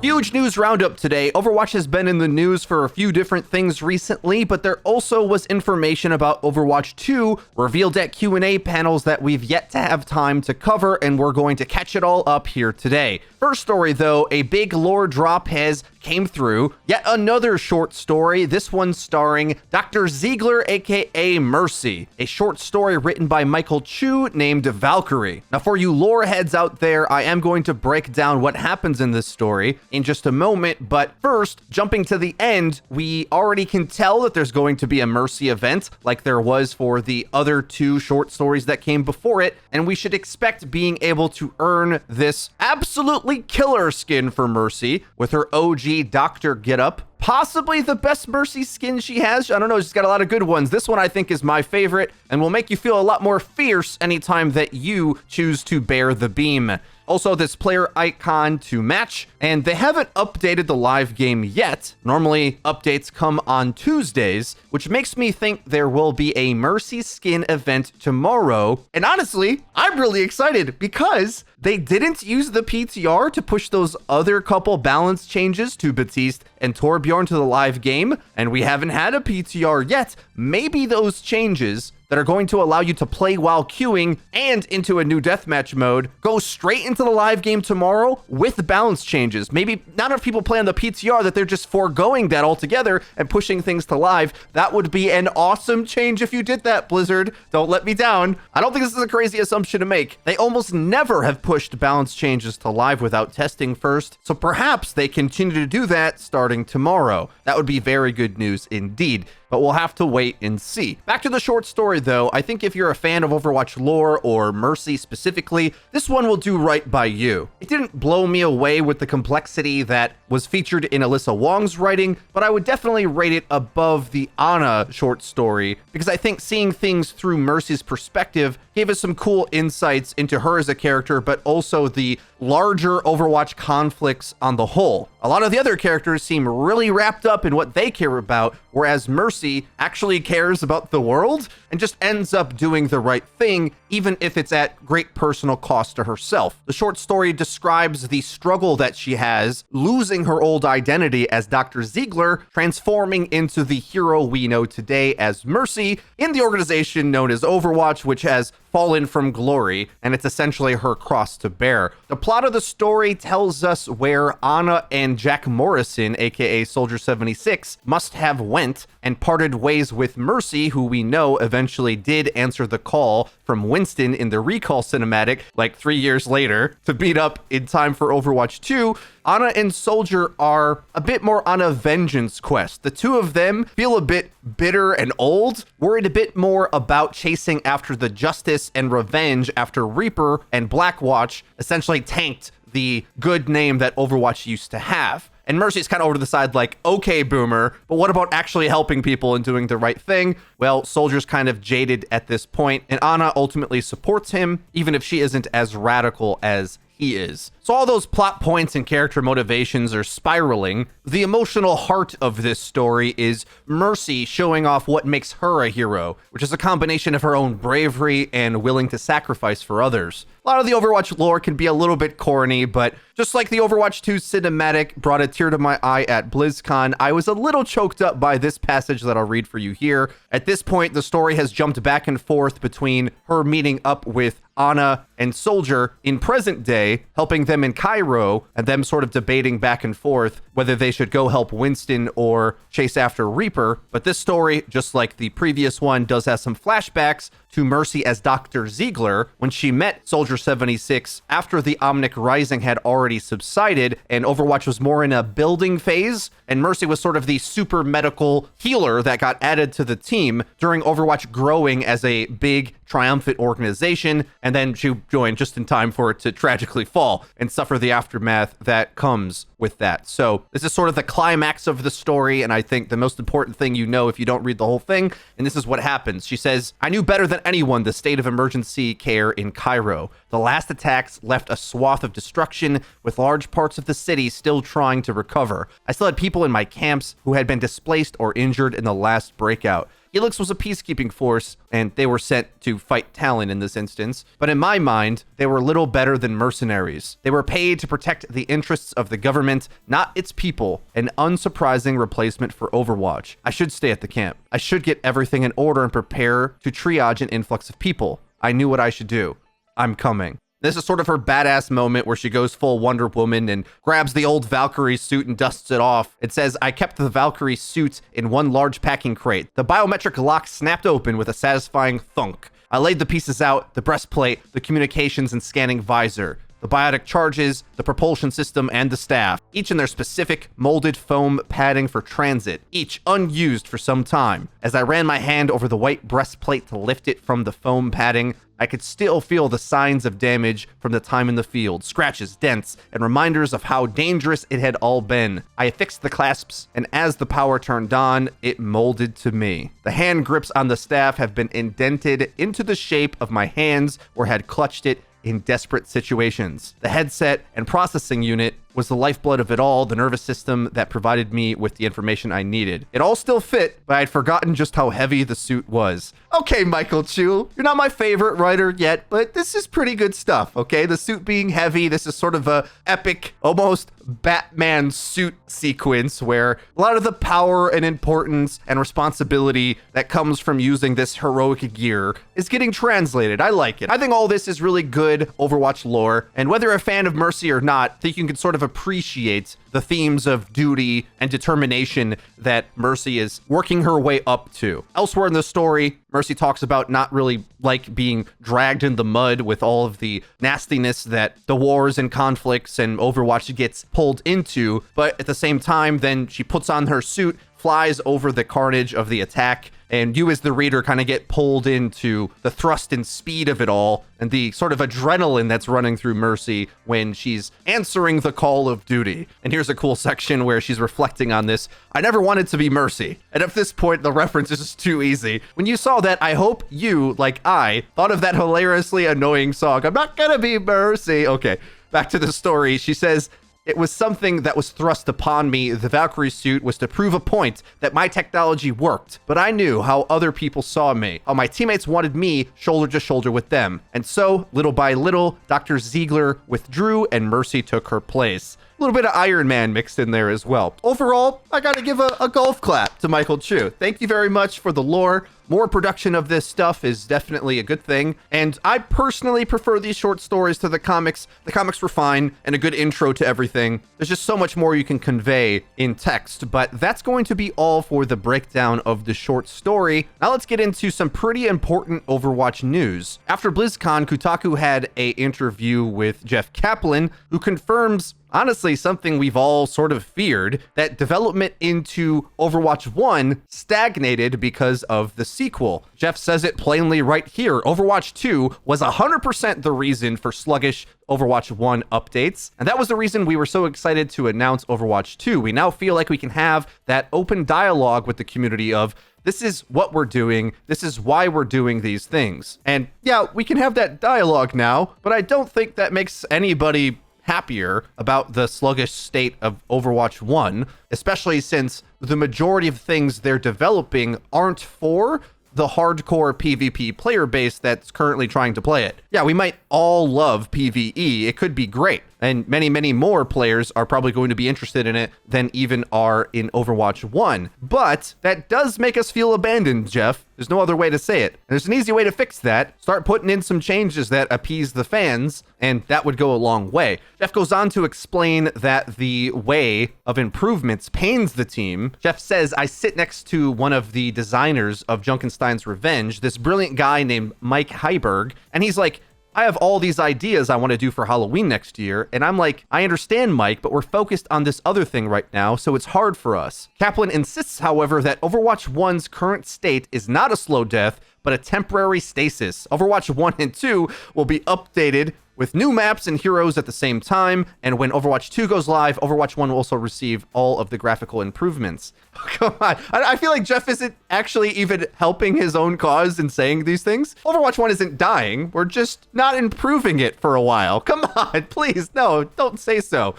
Huge news roundup today. Overwatch has been in the news for a few different things recently, but there also was information about Overwatch 2 revealed at Q&A panels that we've yet to have time to cover, and we're going to catch it all up here today. First story though, a big lore drop has came through. Yet another short story, this one starring Dr. Ziegler, aka Mercy, a short story written by Michael Chu named Valkyrie. Now for you lore heads out there, I am going to break down what happens in this story in just a moment, but first, jumping to the end, we already can tell that there's going to be a Mercy event like there was for the other two short stories that came before it, and we should expect being able to earn this absolutely killer skin for Mercy with her OG doctor getup. Possibly the best Mercy skin she has. I don't know, she's got a lot of good ones. This one I think is my favorite and will make you feel a lot more fierce anytime that you choose to bear the beam. Also, this player icon to match, and they haven't updated the live game yet. Normally, updates come on Tuesdays, which makes me think there will be a Mercy skin event tomorrow. And honestly, I'm really excited because they didn't use the PTR to push those other couple balance changes to Baptiste and Torbjorn to the live game, and we haven't had a PTR yet. Maybe those changes that are going to allow you to play while queuing and into a new deathmatch mode go straight into the live game tomorrow with balance changes. Maybe not enough people play on the PTR that they're just foregoing that altogether and pushing things to live. That would be an awesome change if you did that, Blizzard. Don't let me down. I don't think this is a crazy assumption to make. They almost never have pushed balance changes to live without testing first, so perhaps they continue to do that starting tomorrow. That would be very good news indeed, but we'll have to wait and see. Back to the short story though, I think if you're a fan of Overwatch lore or Mercy specifically, this one will do right by you. It didn't blow me away with the complexity that was featured in Alyssa Wong's writing, but I would definitely rate it above the Ana short story because I think seeing things through Mercy's perspective gave us some cool insights into her as a character, but also the larger Overwatch conflicts on the whole. A lot of the other characters seem really wrapped up in what they care about, whereas Mercy actually cares about the world and just ends up doing the right thing, even if it's at great personal cost to herself. The short story describes the struggle that she has, losing her old identity as Dr. Ziegler, transforming into the hero we know today as Mercy in the organization known as Overwatch, which has fallen from glory, and it's essentially her cross to bear. The plot of the story tells us where Ana and Jack Morrison, aka Soldier 76, must have went and parted ways with Mercy, who we know eventually did answer the call from Winston in the Recall cinematic like 3 years later to beat up in time for Overwatch 2. Ana and Soldier are a bit more on a vengeance quest. The two of them feel a bit bitter and old, worried a bit more about chasing after the justice and revenge after Reaper and Blackwatch essentially tanked the good name that Overwatch used to have. And Mercy's kind of over to the side like, okay, boomer, but what about actually helping people and doing the right thing? Well, Soldier's kind of jaded at this point, and Ana ultimately supports him, even if she isn't as radical as he is. So all those plot points and character motivations are spiraling. The emotional heart of this story is Mercy showing off what makes her a hero, which is a combination of her own bravery and willing to sacrifice for others. A lot of the Overwatch lore can be a little bit corny, but just like the Overwatch 2 cinematic brought a tear to my eye at BlizzCon, I was a little choked up by this passage that I'll read for you here. At this point, the story has jumped back and forth between her meeting up with Ana and Soldier in present day, helping them in Cairo, and them sort of debating back and forth whether they should go help Winston or chase after Reaper. But this story, just like the previous one, does have some flashbacks to Mercy as Dr. Ziegler when she met Soldier 76 after the Omnic Rising had already subsided and Overwatch was more in a building phase, and Mercy was sort of the super medical healer that got added to the team during Overwatch growing as a big triumphant organization, and then she joined just in time for it to tragically fall and suffer the aftermath that comes with that. So this is sort of the climax of the story, and I think the most important thing you know if you don't read the whole thing, and this is what happens. She says, "I knew better than anyone the state of emergency care in Cairo. The last attacks left a swath of destruction, with large parts of the city still trying to recover. I still had people in my camps who had been displaced or injured in the last breakout. Helix was a peacekeeping force, and they were sent to fight Talon in this instance. But in my mind, they were little better than mercenaries. They were paid to protect the interests of the government, not its people. An unsurprising replacement for Overwatch. I should stay at the camp. I should get everything in order and prepare to triage an influx of people. I knew what I should do. I'm coming. This is sort of her badass moment where she goes full Wonder Woman and grabs the old Valkyrie suit and dusts it off. It says, I kept the Valkyrie suit in one large packing crate. The biometric lock snapped open with a satisfying thunk. I laid the pieces out, the breastplate, the communications and scanning visor, the biotic charges, the propulsion system, and the staff, each in their specific molded foam padding for transit, each unused for some time. As I ran my hand over the white breastplate to lift it from the foam padding, I could still feel the signs of damage from the time in the field, scratches, dents, and reminders of how dangerous it had all been. I affixed the clasps, and as the power turned on, it molded to me. The hand grips on the staff have been indented into the shape of my hands or had clutched it in desperate situations. The headset and processing unit was the lifeblood of it all, the nervous system that provided me with the information I needed. It all still fit, but I'd forgotten just how heavy the suit was. Okay, Michael Chu, you're not my favorite writer yet, but this is pretty good stuff, okay? The suit being heavy, this is sort of a epic, almost Batman suit sequence where a lot of the power and importance and responsibility that comes from using this heroic gear is getting translated. I like it. I think all this is really good Overwatch lore, and whether you're a fan of Mercy or not, I think you can sort of appreciate the themes of duty and determination that Mercy is working her way up to. Elsewhere in the story, Mercy talks about not really like being dragged in the mud with all of the nastiness that the wars and conflicts and Overwatch gets pulled into, but at the same time, then she puts on her suit, flies over the carnage of the attack, and you as the reader kind of get pulled into the thrust and speed of it all and the sort of adrenaline that's running through Mercy when she's answering the call of duty. And here's a cool section where she's reflecting on this. I never wanted to be Mercy. And at this point, the reference is just too easy. When you saw that, I hope you, like I, thought of that hilariously annoying song. I'm not gonna be Mercy. Okay, back to the story. She says, it was something that was thrust upon me. The Valkyrie suit was to prove a point that my technology worked, but I knew how other people saw me, how my teammates wanted me shoulder to shoulder with them. And so, little by little, Dr. Ziegler withdrew and Mercy took her place. A little bit of Iron Man mixed in there as well. Overall, I gotta give a golf clap to Michael Chu. Thank you very much for the lore. More production of this stuff is definitely a good thing, and I personally prefer these short stories to the comics. The comics were fine and a good intro to everything. There's just so much more you can convey in text, but that's going to be all for the breakdown of the short story. Now let's get into some pretty important Overwatch news. After BlizzCon, Kotaku had an interview with Jeff Kaplan, who confirms honestly something we've all sort of feared, that development into Overwatch 1 stagnated because of the sequel. Jeff says it plainly right here. Overwatch 2 was 100% the reason for sluggish Overwatch 1 updates, and that was the reason we were so excited to announce Overwatch 2. We now feel like we can have that open dialogue with the community of, this is what we're doing, this is why we're doing these things. And yeah, we can have that dialogue now, but I don't think that makes anybody happier about the sluggish state of Overwatch 1, especially since the majority of things they're developing aren't for the hardcore PvP player base that's currently trying to play it. Yeah, we might all love PvE. It could be great. And many, many more players are probably going to be interested in it than even are in Overwatch 1. But that does make us feel abandoned, Jeff. There's no other way to say it. And there's an easy way to fix that. Start putting in some changes that appease the fans, and that would go a long way. Jeff goes on to explain that the way of improvements pains the team. Jeff says, I sit next to one of the designers of Junkenstein's Revenge, this brilliant guy named Mike Heiberg, and he's like, I have all these ideas I want to do for Halloween next year, and I'm like, I understand, Mike, but we're focused on this other thing right now, so it's hard for us. Kaplan insists, however, that Overwatch 1's current state is not a slow death, but a temporary stasis. Overwatch 1 and 2 will be updated with new maps and heroes at the same time. And when Overwatch 2 goes live, Overwatch 1 will also receive all of the graphical improvements. Come on. I feel like Jeff isn't actually even helping his own cause in saying these things. Overwatch 1 isn't dying. We're just not improving it for a while. Come on, please. No, don't say so.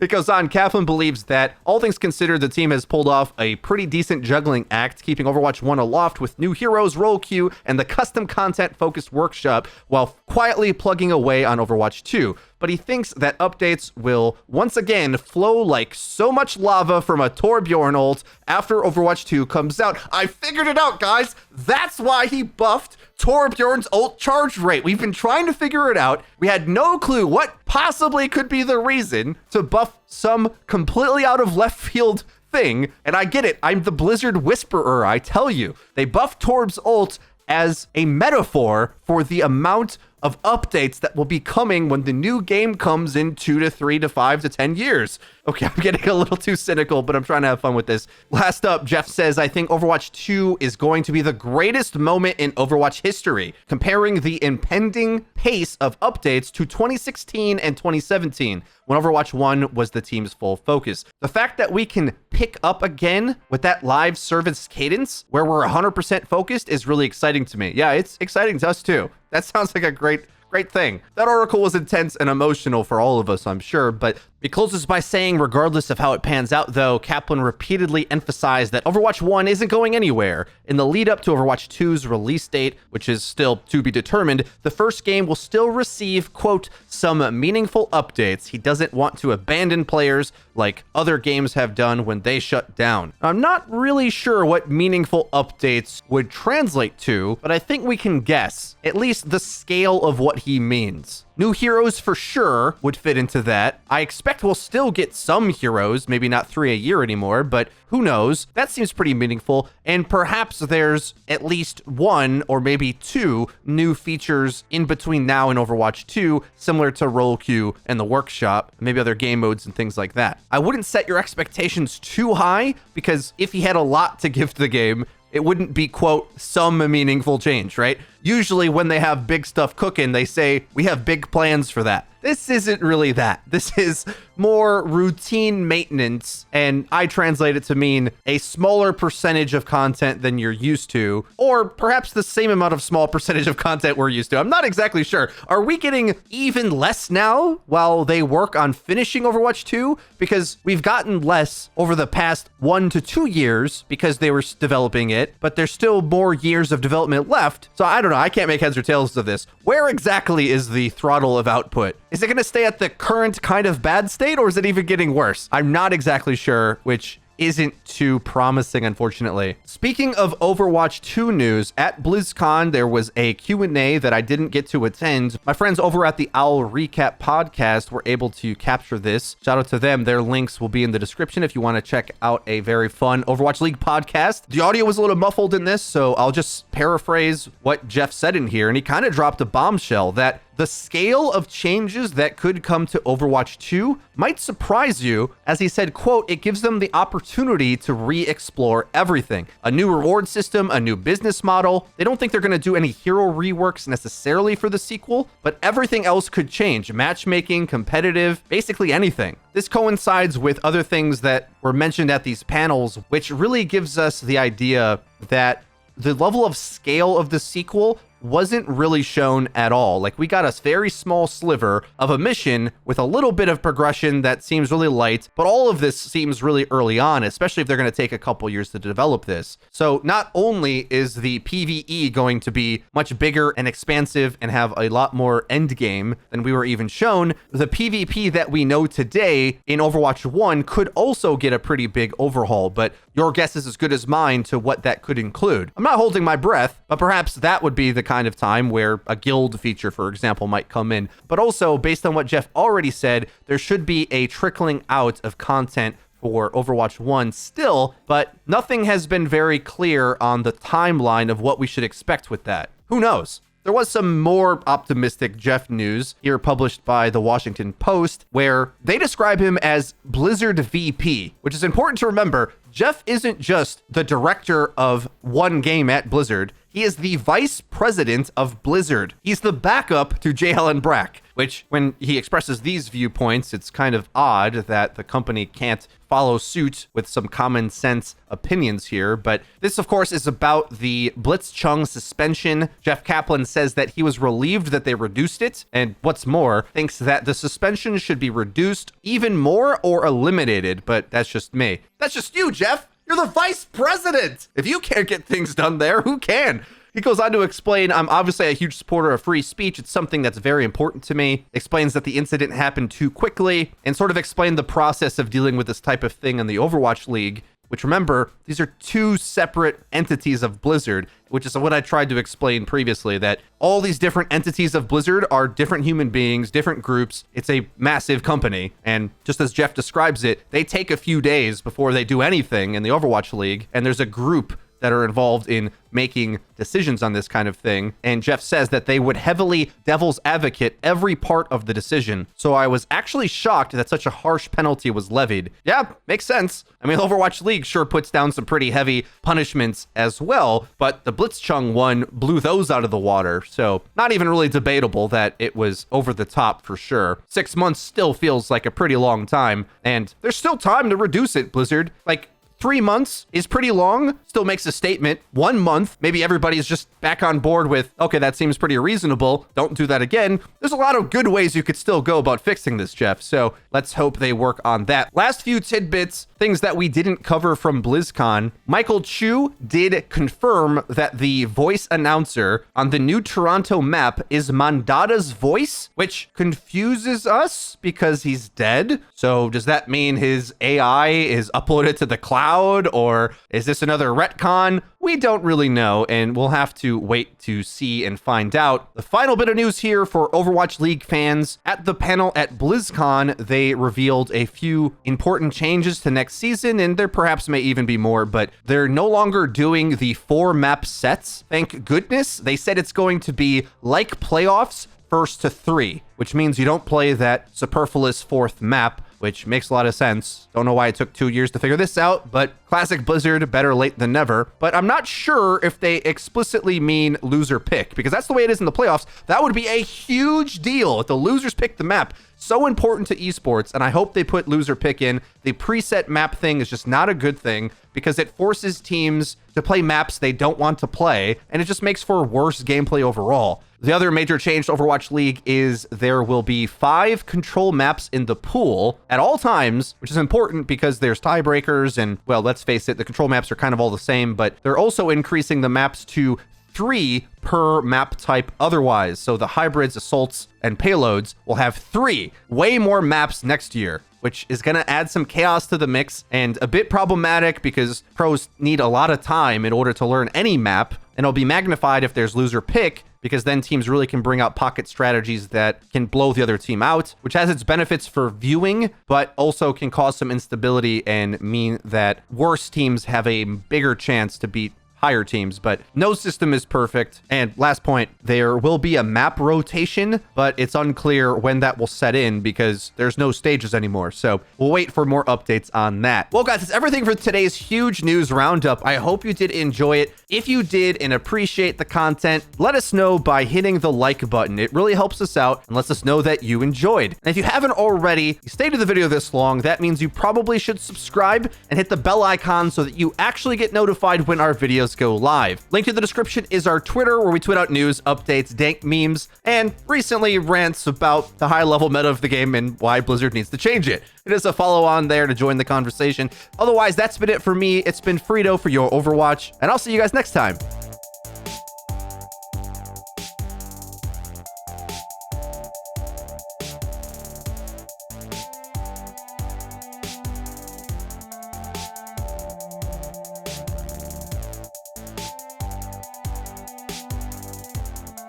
It goes on. Kaplan believes that, all things considered, the team has pulled off a pretty decent juggling act, keeping Overwatch 1 aloft with new heroes, role queue, and the custom content-focused workshop, while quietly plugging away on Overwatch 2. But he thinks that updates will once again flow like so much lava from a Torbjorn ult after Overwatch 2 comes out. I figured it out, guys. That's why he buffed Torbjorn's ult charge rate. We've been trying to figure it out. We had no clue what possibly could be the reason to buff some completely out of left field thing. And I get it. I'm the Blizzard Whisperer, I tell you. They buffed Torb's ult as a metaphor for the amount of updates that will be coming when the new game comes in 2 to 3 to 5 to 10 years. Okay, I'm getting a little too cynical, but I'm trying to have fun with this. Last up, Jeff says, I think Overwatch 2 is going to be the greatest moment in Overwatch history, comparing the impending pace of updates to 2016 and 2017, when Overwatch 1 was the team's full focus. The fact that we can pick up again with that live service cadence, where we're 100% focused, is really exciting to me. Yeah, it's exciting to us too. That sounds like a great thing. That article was intense and emotional for all of us, I'm sure, but he closes by saying, regardless of how it pans out, though, Kaplan repeatedly emphasized that Overwatch 1 isn't going anywhere. In the lead up to Overwatch 2's release date, which is still to be determined, the first game will still receive, quote, some meaningful updates. He doesn't want to abandon players like other games have done when they shut down. I'm not really sure what meaningful updates would translate to, but I think we can guess at least the scale of what he means. New heroes for sure would fit into that. I expect we'll still get some heroes, maybe not 3 a year anymore, but who knows? That seems pretty meaningful. And perhaps there's at least 1 or maybe 2 new features in between now and Overwatch 2, similar to role queue and the workshop, maybe other game modes and things like that. I wouldn't set your expectations too high, because if he had a lot to give to the game, it wouldn't be, quote, some meaningful change, right? Usually when they have big stuff cooking, they say, we have big plans for that. This isn't really that. This is more routine maintenance, and I translate it to mean a smaller percentage of content than you're used to, or perhaps the same amount of small percentage of content we're used to. I'm not exactly sure. Are we getting even less now while they work on finishing Overwatch 2? Because we've gotten less over the past 1 to 2 years because they were developing it, but there's still more years of development left. So I don't know. I can't make heads or tails of this. Where exactly is the throttle of output? Is it going to stay at the current kind of bad state, or is it even getting worse? I'm not exactly sure, which isn't too promising, unfortunately. Speaking of Overwatch 2 news, at BlizzCon, there was a Q&A that I didn't get to attend. My friends over at the Owl Recap podcast were able to capture this. Shout out to them. Their links will be in the description if you want to check out a very fun Overwatch League podcast. The audio was a little muffled in this, so I'll just paraphrase what Jeff said in here, and he kind of dropped a bombshell that the scale of changes that could come to Overwatch 2 might surprise you, as he said, quote, it gives them the opportunity to re-explore everything. A new reward system, a new business model. They don't think they're going to do any hero reworks necessarily for the sequel, but everything else could change. Matchmaking, competitive, basically anything. This coincides with other things that were mentioned at these panels, which really gives us the idea that the level of scale of the sequel wasn't really shown at all. Like, we got a very small sliver of a mission with a little bit of progression that seems really light, but all of this seems really early on, especially if they're going to take a couple years to develop this. So not only is the PvE going to be much bigger and expansive and have a lot more end game than we were even shown, the PvP that we know today in Overwatch 1 could also get a pretty big overhaul, but your guess is as good as mine to what that could include. I'm not holding my breath, but perhaps that would be the kind of time where a guild feature, for example, might come in. But also, based on what Jeff already said, there should be a trickling out of content for Overwatch 1 still, but nothing has been very clear on the timeline of what we should expect with that. Who knows? There was some more optimistic Jeff news here published by the Washington Post, where they describe him as Blizzard VP, which is important to remember. Jeff isn't just the director of one game at Blizzard. He is the vice president of Blizzard. He's the backup to J. Allen Brack. which when he expresses these viewpoints, it's kind of odd that the company can't follow suit with some common sense opinions here. But this, of course, is about the Blitzchung suspension. Jeff Kaplan says that he was relieved that they reduced it, and what's more, thinks that the suspension should be reduced even more or eliminated, but that's just me. That's just you, Jeff. You're the vice president. If you can't get things done there, who can? He goes on to explain, I'm obviously a huge supporter of free speech. It's something that's very important to me. Explains that the incident happened too quickly and sort of explained the process of dealing with this type of thing in the Overwatch League, which, remember, these are two separate entities of Blizzard, which is what I tried to explain previously, that all these different entities of Blizzard are different human beings, different groups. It's a massive company. And just as Jeff describes it, they take a few days before they do anything in the Overwatch League, and there's a group that are involved in making decisions on this kind of thing. And Jeff says that they would heavily devil's advocate every part of the decision. So I was actually shocked that such a harsh penalty was levied. Yeah, makes sense. I mean, Overwatch League sure puts down some pretty heavy punishments as well, but the Blitzchung one blew those out of the water. So not even really debatable that it was over the top for sure. 6 months still feels like a pretty long time, and there's still time to reduce it, Blizzard. Like, 3 months is pretty long, still makes a statement. 1 month, maybe everybody's just back on board with, okay, that seems pretty reasonable. Don't do that again. There's a lot of good ways you could still go about fixing this, Jeff. So let's hope they work on that. Last few tidbits, things that we didn't cover from BlizzCon. Michael Chu did confirm that the voice announcer on the new Toronto map is Mandata's voice, which confuses us because he's dead. So does that mean his AI is uploaded to the cloud? Or is this another retcon? We don't really know, and we'll have to wait to see and find out. The final bit of news here for Overwatch League fans. At the panel at BlizzCon, they revealed a few important changes to next season, and there perhaps may even be more, but they're no longer doing the 4 map sets. Thank goodness. They said it's going to be like playoffs, first to 3, which means you don't play that superfluous 4th map, which makes a lot of sense. Don't know why it took 2 years to figure this out, but classic Blizzard, better late than never. But I'm not sure if they explicitly mean loser pick, because that's the way it is in the playoffs. That would be a huge deal if the losers pick the map. So important to esports, and I hope they put loser pick in. The preset map thing is just not a good thing because it forces teams to play maps they don't want to play, and it just makes for worse gameplay overall. The other major change to Overwatch League is there will be 5 control maps in the pool at all times, which is important because there's tiebreakers, and, well, let's face it, the control maps are kind of all the same, but they're also increasing the maps to 3 per map type otherwise. So the hybrids, assaults, and payloads will have 3, way more maps next year, which is going to add some chaos to the mix and a bit problematic because pros need a lot of time in order to learn any map, and it'll be magnified if there's loser pick, because then teams really can bring out pocket strategies that can blow the other team out, which has its benefits for viewing, but also can cause some instability and mean that worse teams have a bigger chance to beat higher teams. But no system is perfect. And last point, there will be a map rotation, but it's unclear when that will set in because there's no stages anymore. So we'll wait for more updates on that. Well, guys, that's everything for today's huge news roundup. I hope you did enjoy it. If you did and appreciate the content, let us know by hitting the like button. It really helps us out and lets us know that you enjoyed. And if you haven't already, you stayed to the video this long, that means you probably should subscribe and hit the bell icon so that you actually get notified when our videos go live. Link to the description is our Twitter, where we tweet out news, updates, dank memes, and recently rants about the high-level meta of the game and why Blizzard needs to change it. It is a follow on there to join the conversation. Otherwise, that's been it for me. It's been Frito for your Overwatch, and I'll see you guys next time.